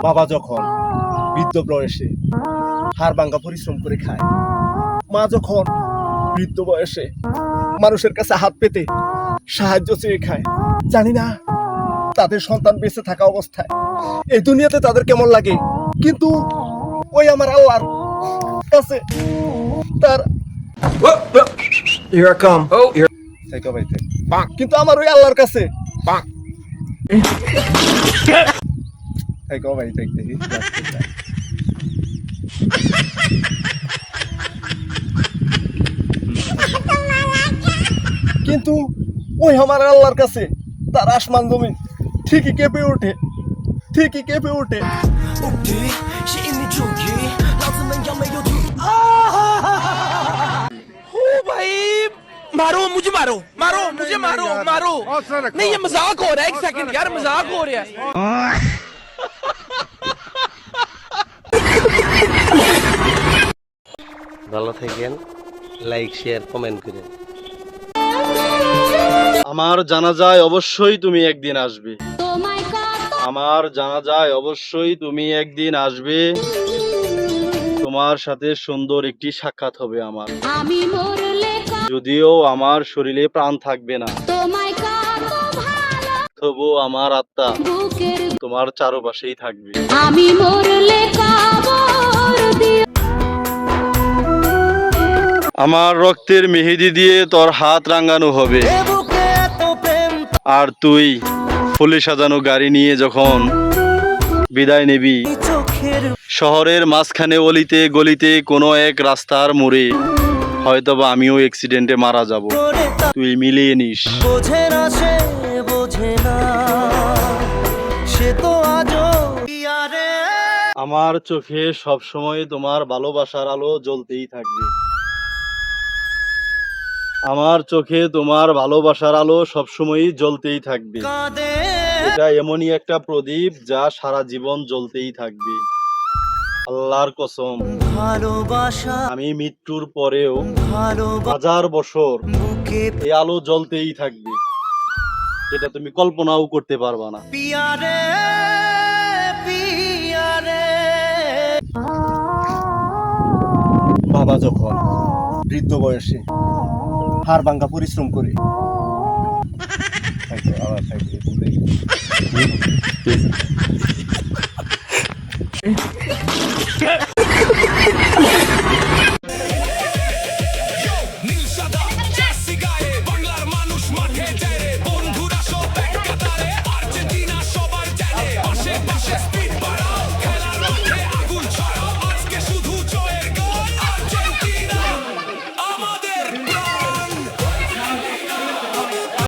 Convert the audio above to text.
বাবা যখন বৃদ্ধ বয়সে হাড় ভাঙা পরিশ্রম করে খায়, মা যখন বৃদ্ধ বয়সে মানুষের কাছে হাত পেতে সাহায্য চেয়ে খায়, জানি না তাদের সন্তান বেঁচে থাকা অবস্থায় এই দুনিয়াতে তাদের কেমন লাগে। কিন্তু ওই আমার আল্লাহর কাছে তার Here I come. Oh, here. কিন্তু আমার ওই আল্লাহর কাছে কিন্তু ওই আমার আল্লাহর কাছে তার আসমান জমিন ঠিকই কেঁপে ওঠে, ঠিকই কেঁপে ওঠে। मारो मुझे मारो मारो मुझे मारो मारो नहीं ये मजाक हो रहा है एक सेकंड यार मजाक हो रहा है ভালো থাকেন, লাইক শেয়ার কমেন্ট করেন। আমার জানাজায় অবশ্যই তুমি একদিন আসবে, আমার জানাজায় অবশ্যই তুমি একদিন আসবে, তোমার সাথে সুন্দর একটি সাক্ষাৎ হবে আমার। যদিও আমার শরীরে প্রাণ থাকবে না, তবু আমার আত্মা তোমার চারপাশেই থাকবে। আমি মরলে আমার রক্তের মেহেদি দিয়ে তোর হাত রাঙানো হবে, আর তুই ফুলে সাজানো গাড়ি নিয়ে যখন বিদায় নিবি, শহরের মাঝখানে অলিতে গলিতে কোনো এক রাস্তার মোড়ে হয়তোবা আমিও অ্যাক্সিডেন্টে মারা যাব, তুই মিলিয়ে নিস। আমার চোখে সবসময় তোমার ভালোবাসার আলো জ্বলতেই থাকবে, আমার চোখে তোমার ভালোবাসার আলো সবসময়ই জ্বলতেই থাকবে। এটা এমনই একটা প্রদীপ যা সারা জীবন জ্বলতেই থাকবে। আল্লাহর কসম, আমি মৃত্যুর পরেও 1000 বছর এই আলো জ্বলতেই থাকবে, যেটা তুমি কল্পনাও করতে পারবা না। বাবা যখন বৃদ্ধ বয়সে হাড় ভাঙা পরিশ্রম করে বাংলার মানুষ মাঠে যায় রে, বন্ধুরা সব এক কাতারে, আর্জেন্টিনা সবার জানে, পাশে পাশে